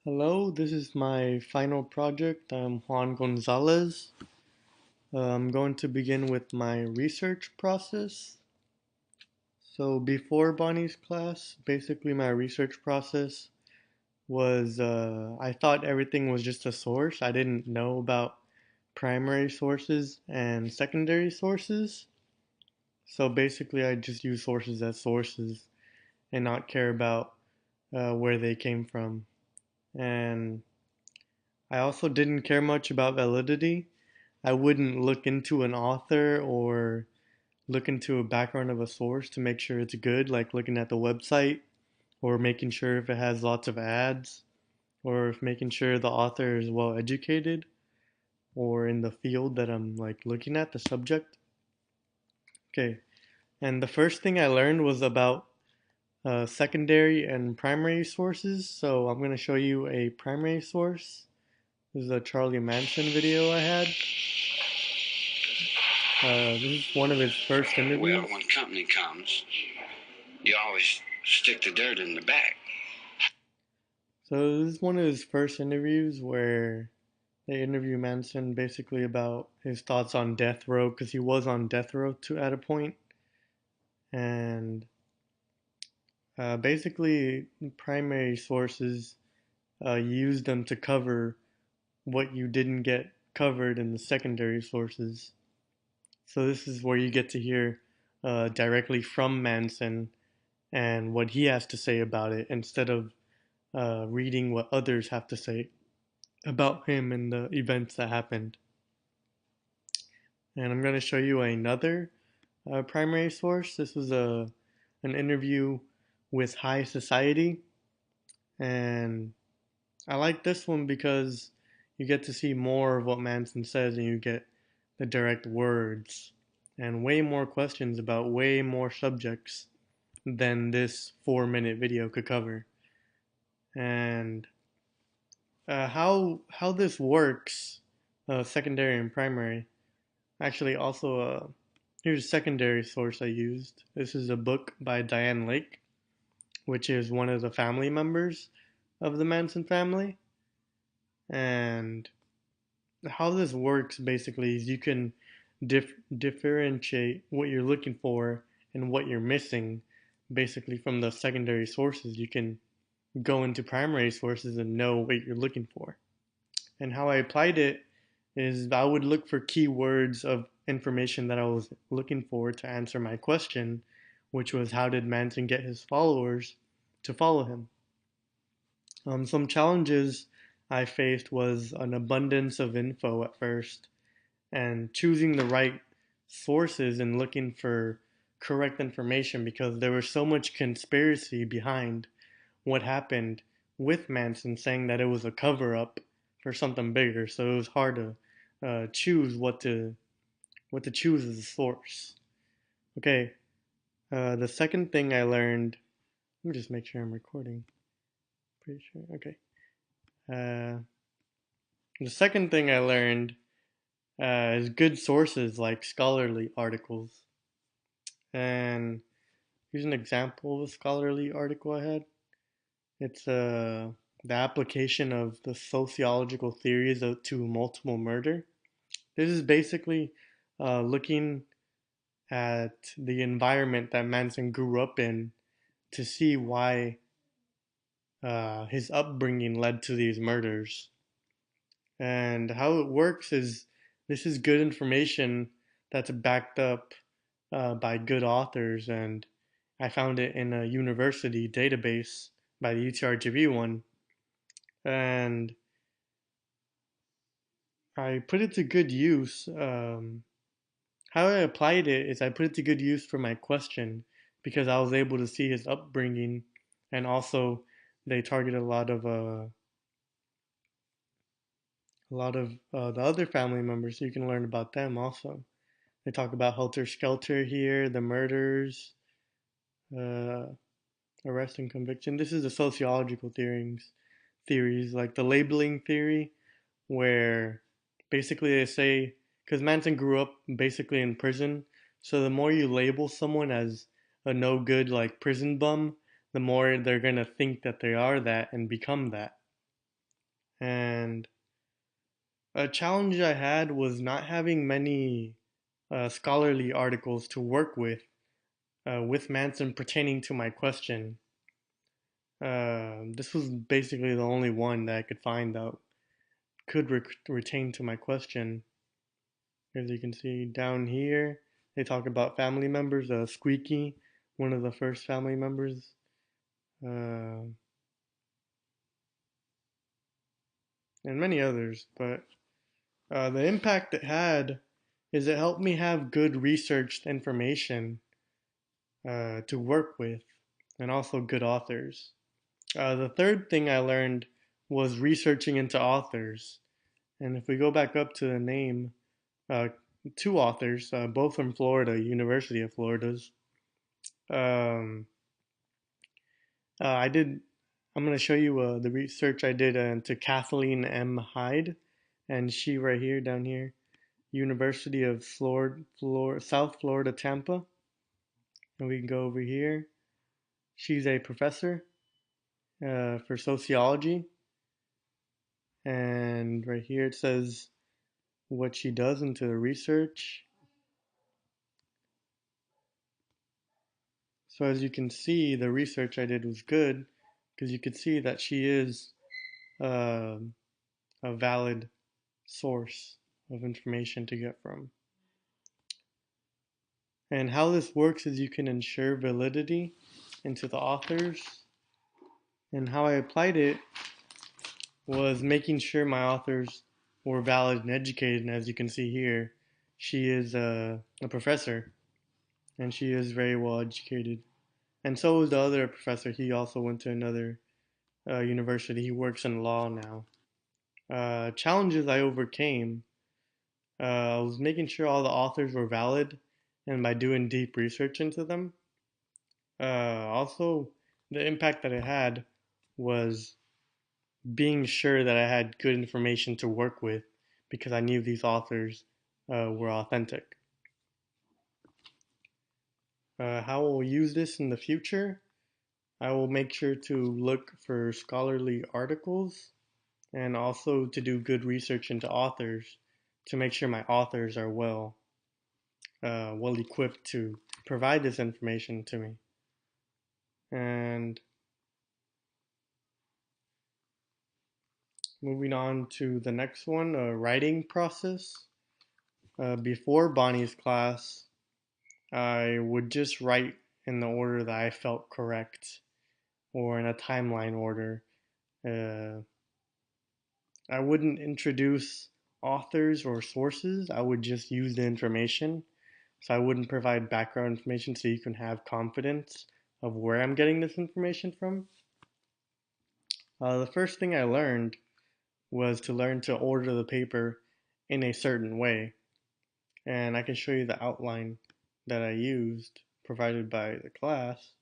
Hello, this is my final project. I'm Juan Gonzalez. I'm going to begin with my research process. So before Bonnie's class, basically my research process was I thought everything was just a source. I didn't know about primary sources and secondary sources. So basically I just use sources as sources and not care about where they came from. And I also didn't care much about validity. I wouldn't look into an author or look into a background of a source to make sure it's good, like looking at the website or making sure if it has lots of ads or if making sure the author is well educated or in the field that I'm like looking at, the subject. Okay, and the first thing I learned was about secondary and primary sources. So I'm going to show you a primary source. This is a Charlie Manson video I had. This is one of his first interviews. Well, when company comes, you always stick the dirt in the back. So this is one of his first interviews where they interview Manson basically about his thoughts on death row because he was on death row at a point, and basically primary sources use them to cover what you didn't get covered in the secondary sources. So this is where you get to hear directly from Manson and what he has to say about it instead of reading what others have to say about him and the events that happened. And I'm going to show you another primary source. This was an interview with High Society, and I like this one because you get to see more of what Manson says and you get the direct words and way more questions about way more subjects than this 4-minute video could cover. And how this works, secondary and primary. Actually, also, here's a secondary source I used. This is a book by Diane Lake, which is one of the family members of the Manson family. And how this works basically is you can differentiate what you're looking for and what you're missing basically from the secondary sources. You can go into primary sources and know what you're looking for. And how I applied it is I would look for keywords of information that I was looking for to answer my question, which was how did Manson get his followers to follow him? Some challenges I faced was an abundance of info at first and choosing the right sources and looking for correct information because there was so much conspiracy behind what happened with Manson saying that it was a cover up for something bigger. So it was hard to choose what to choose as a source. Okay, the second thing I learned. Let me just make sure I'm recording. Pretty sure. Okay. Uh, the second thing I learned is good sources like scholarly articles. And here's an example of a scholarly article I had. It's the application of the sociological theories to multiple murder. This is basically looking at the environment that Manson grew up in to see why his upbringing led to these murders. And how it works is this is good information that's backed up by good authors, and I found it in a university database by the UTRGV one, and I put it to good use. How I applied it is I put it to good use for my question because I was able to see his upbringing, and also they target a lot of the other family members, so you can learn about them also. They talk about Helter Skelter here, the murders, uh, arrest and conviction. This is the sociological theories like the labeling theory, where basically they say because Manson grew up basically in prison, so the more you label someone as a no good like prison bum, the more they're gonna think that they are that and become that. And a challenge I had was not having many scholarly articles to work with Manson pertaining to my question. This was basically the only one that I could find that could retain to my question. As you can see down here, they talk about family members. Squeaky, one of the first family members, uh, and many others. But the impact it had is it helped me have good researched information to work with, and also good authors. The third thing I learned was researching into authors. And if we go back up to the name, uh, two authors, both from Florida, University of Florida's. Um, I did. I'm going to show you the research I did into Kathleen M. Hyde, and she right here, down here, University of South Florida, Tampa. And we can go over here. She's a professor for sociology, and right here it says what she does into the research. So as you can see, the research I did was good because you could see that she is uh, a valid source of information to get from. And how this works is you can ensure validity into the authors. And how I applied it was making sure my authors were valid and educated. And as you can see here, she is a professor and she is very well educated. And so is the other professor. He also went to another university. He works in law now. Challenges I overcame. I was making sure all the authors were valid, and by doing deep research into them. Also, the impact that it had was being sure that I had good information to work with because I knew these authors were authentic. How I will use this in the future, I will make sure to look for scholarly articles and also to do good research into authors to make sure my authors are well equipped to provide this information to me. And moving on to the next one, writing process. Before Bonnie's class, I would just write in the order that I felt correct or in a timeline order. Uh, I wouldn't introduce authors or sources, I would just use the information. So I wouldn't provide background information so you can have confidence of where I'm getting this information from. The first thing I learned was to learn to order the paper in a certain way. And I can show you the outline that I used provided by the class.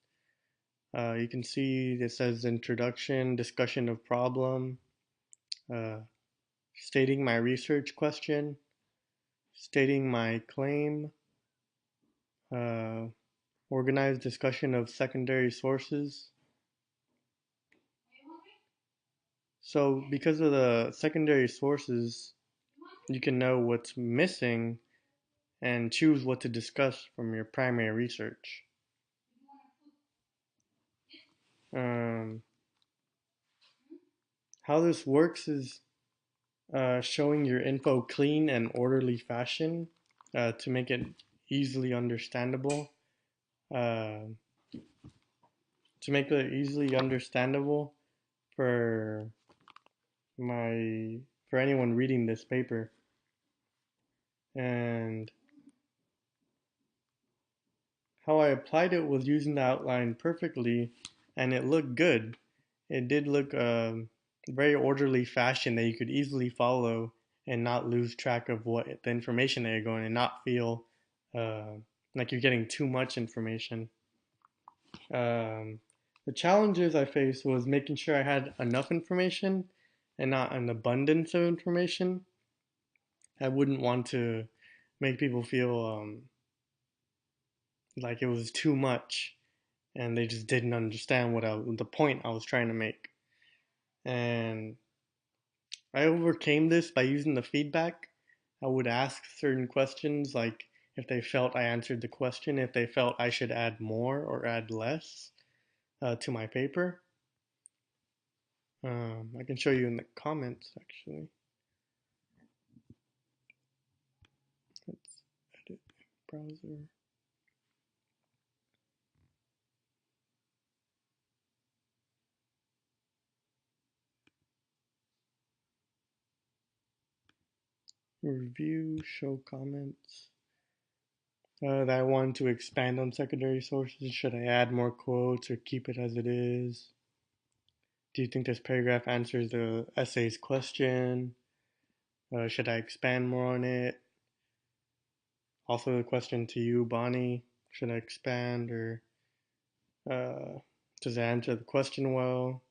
You can see it says introduction, discussion of problem, uh, stating my research question, stating my claim, uh, organized discussion of secondary sources. So because of the secondary sources, you can know what's missing and choose what to discuss from your primary research. Um, how this works is showing your info clean and orderly fashion to make it easily understandable. Uh, to make it easily understandable for my for anyone reading this paper. And how I applied it was using the outline perfectly, and it looked good. It did look very orderly fashion that you could easily follow and not lose track of what the information that you're going and not feel uh, like you're getting too much information. Um, the challenges I faced was making sure I had enough information and not an abundance of information. I wouldn't want to make people feel like it was too much and they just didn't understand the point I was trying to make. And I overcame this by using the feedback. I would ask certain questions, like if they felt I answered the question, if they felt I should add more or add less to my paper. I can show you in the comments actually. Let's edit browser. Review, show comments. That I want to expand on secondary sources. Should I add more quotes or keep it as it is? Do you think this paragraph answers the essay's question? Should I expand more on it? Also, a question to you, Bonnie. Should I expand or uh, does it answer the question well?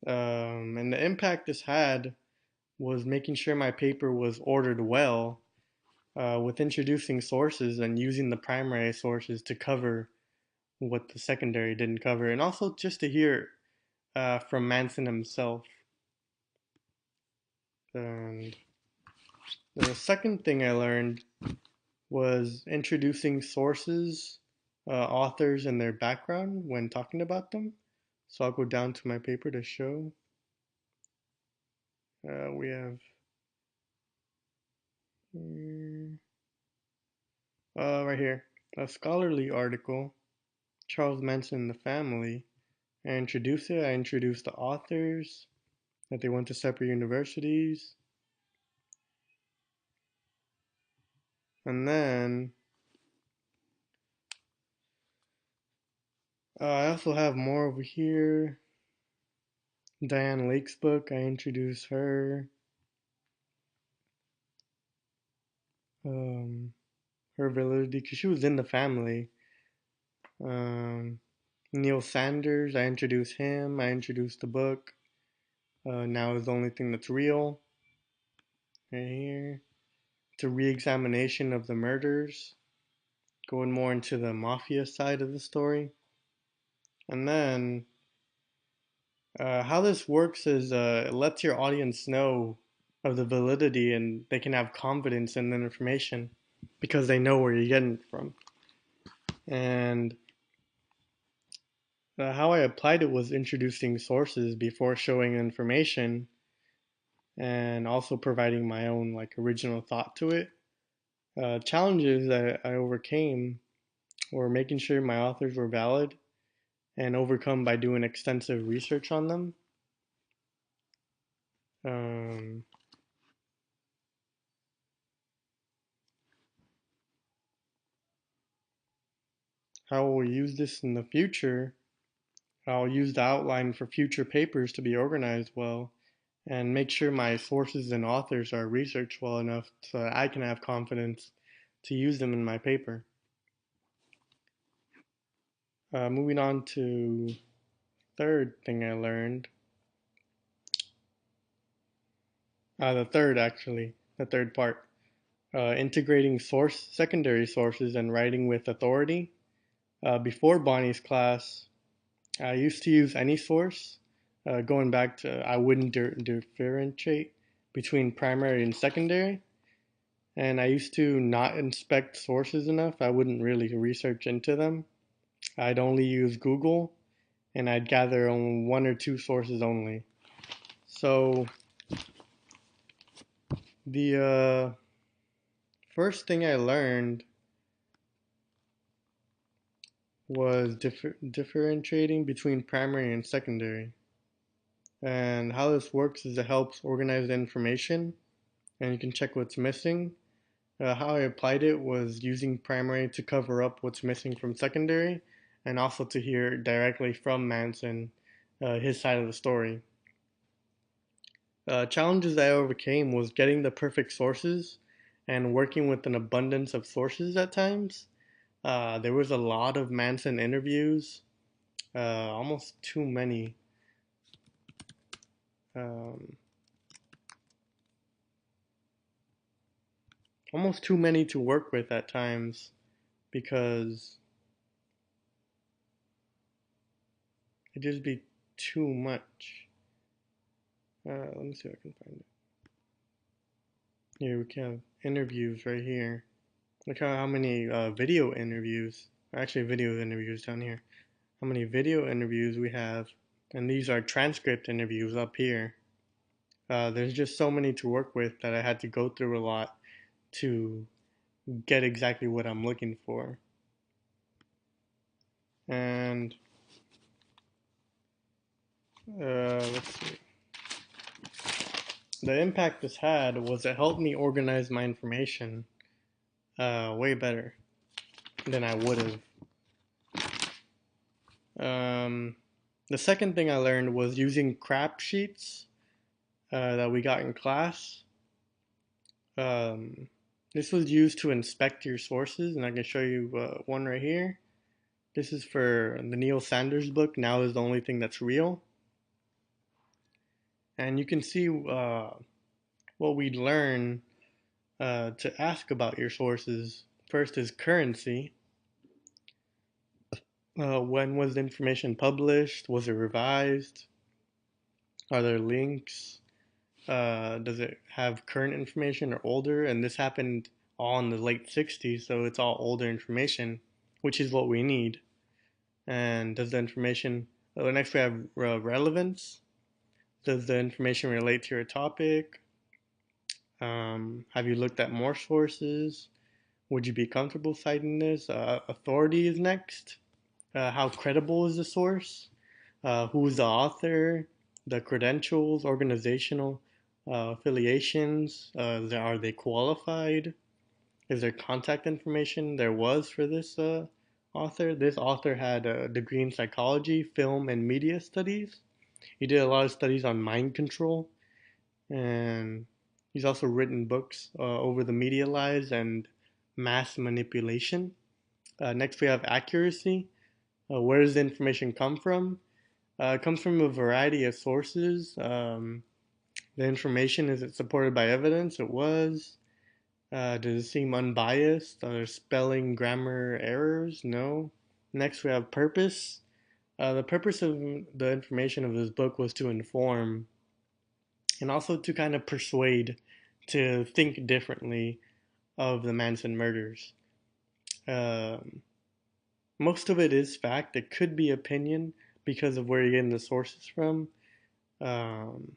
And the impact this had was making sure my paper was ordered well with introducing sources and using the primary sources to cover what the secondary didn't cover, and also just to hear from Manson himself. And the second thing I learned was introducing sources, authors, and their background when talking about them. So I'll go down to my paper to show. We have right here a scholarly article, Charles Manson and the Family. I introduce it. I introduce the authors, that they went to separate universities, and then I also have more over here. Diane Lake's book. I introduce her. Um, her validity because she was in the family. Um, Neil Sanders, I introduced him. I introduced the book. Now is the only thing that's real. Right here. It's a re-examination of the murders, going more into the mafia side of the story. And then how this works is it lets your audience know of the validity and they can have confidence in the information because they know where you're getting it from. And how I applied it was introducing sources before showing information and also providing my own like original thought to it. Challenges that I overcame were making sure my authors were valid and overcome by doing extensive research on them. Um, how we'll use this in the future, I'll use the outline for future papers to be organized well and make sure my sources and authors are researched well enough so that I can have confidence to use them in my paper. Moving on to third thing I learned. The third part. Integrating secondary sources and writing with authority. Before Bonnie's class, I used to use any source. Going back to, I wouldn't differentiate between primary and secondary. And I used to not inspect sources enough. I wouldn't really research into them. I'd only use Google and I'd gather on one or two sources only. So the first thing I learned was differentiating between primary and secondary. And how this works is it helps organize the information and you can check what's missing. How I applied it was using primary to cover up what's missing from secondary and also to hear directly from Manson his side of the story. Challenges I overcame was getting the perfect sources and working with an abundance of sources at times. There was a lot of Manson interviews, almost too many. Um, Almost too many to work with at times because it'd just be too much. Let me see if I can find it. Here we can have interviews right here. Look how many video interviews, actually video interviews down here. How many video interviews we have, and these are transcript interviews up here. There's just so many to work with that I had to go through a lot to get exactly what I'm looking for. And let's see. The impact this had was it helped me organize my information way better than I would have. The second thing I learned was using crap sheets that we got in class. Um, this was used to inspect your sources, and I can show you one right here. This is for the Neil Sanders book, Now is the Only Thing That's Real. And you can see what we'd learn to ask about your sources. First is currency. When was the information published? Was it revised? Are there links? Does it have current information or older? And this happened all in the late 60s, so it's all older information, which is what we need. And does the information, next we have relevance. Does the information relate to your topic? Have you looked at more sources? Would you be comfortable citing this? Authority is next. How credible is the source? Who is the author? The credentials, organizational affiliations. Are they qualified? Is there contact information? There was for this author. This author had a degree in psychology, film, and media studies. He did a lot of studies on mind control, and he's also written books over the media lies and mass manipulation. Next, we have accuracy. Where does the information come from? It comes from a variety of sources. The information, is it supported by evidence? It was. Does it seem unbiased? Are there spelling, grammar errors? No. Next, we have purpose. The purpose of the information of this book was to inform and also to kind of persuade to think differently of the Manson murders. Most of it is fact. It could be opinion because of where you're getting the sources from. And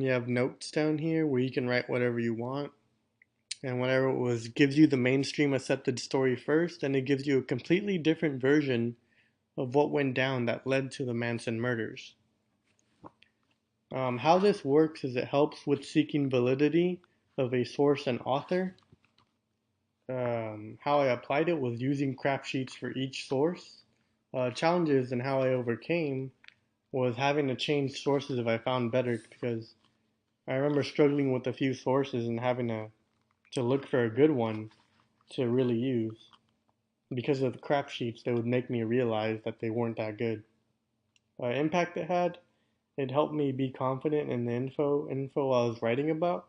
you have notes down here where you can write whatever you want. And whatever it was gives you the mainstream accepted story first, and it gives you a completely different version of what went down that led to the Manson murders. How this works is it helps with seeking validity of a source and author. How I applied it was using crap sheets for each source. Challenges and how I overcame was having to change sources if I found better, because I remember struggling with a few sources and having to look for a good one to really use. Because of the crap sheets, they would make me realize that they weren't that good. Impact it had, it helped me be confident in the info I was writing about.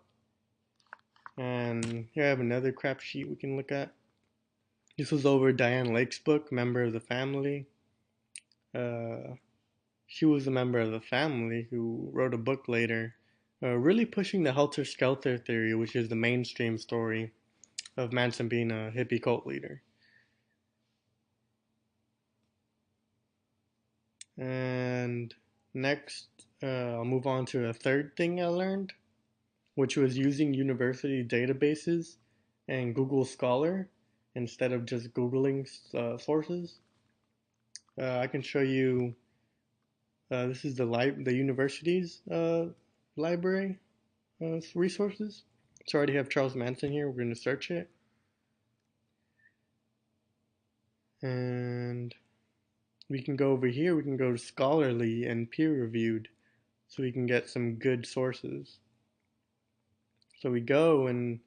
And here I have another crap sheet we can look at. This was over Diane Lake's book, Member of the Family. She was a member of the family who wrote a book later, really pushing the helter-skelter theory, which is the mainstream story of Manson being a hippie cult leader. And next, I'll move on to a third thing I learned, which was using university databases and Google Scholar instead of just Googling sources. I can show you, this is the university's library resources. So I already have Charles Manson here. We're going to search it. And we can go over here. We can go to scholarly and peer-reviewed so we can get some good sources. So we go, and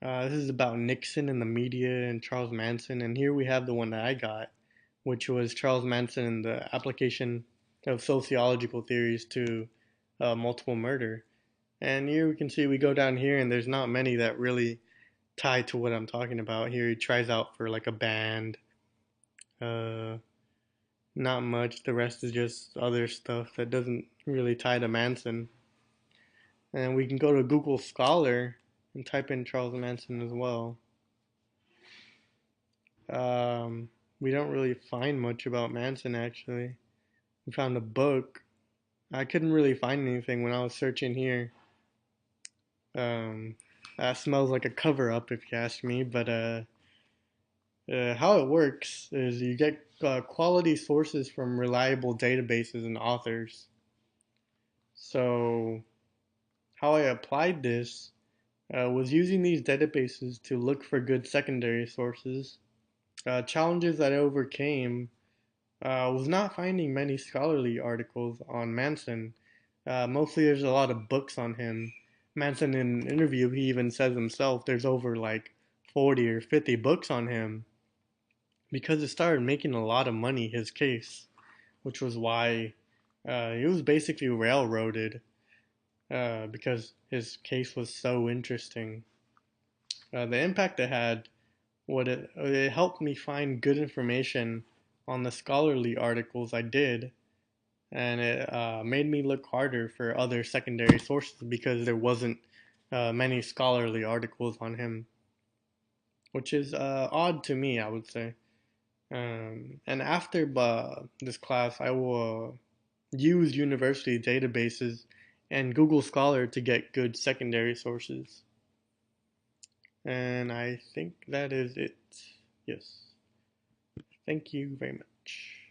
this is about Nixon and the media and Charles Manson. And here we have the one that I got, which was Charles Manson and the application of sociological theories to multiple murder. And here we can see we go down here, and there's not many that really tie to what I'm talking about. Here he tries out for like a band. Not much. The rest is just other stuff that doesn't really tie to Manson. And we can go to Google Scholar and type in Charles Manson as well. Um, we don't really find much about Manson actually. We found a book. I couldn't really find anything when I was searching here. Um, that smells like a cover up if you ask me, but how it works is you get quality sources from reliable databases and authors. So, how I applied this was using these databases to look for good secondary sources. Challenges that I overcame was not finding many scholarly articles on Manson. Mostly, there's a lot of books on him. Manson, in an interview, he even says himself there's over like 40 or 50 books on him because it started making a lot of money, his case, which was why it was basically railroaded because his case was so interesting. The impact it had, it helped me find good information on the scholarly articles I did, and it made me look harder for other secondary sources because there wasn't many scholarly articles on him, which is odd to me, I would say. And after this class, I will use university databases and Google Scholar to get good secondary sources. And I think that is it. Yes. Thank you very much.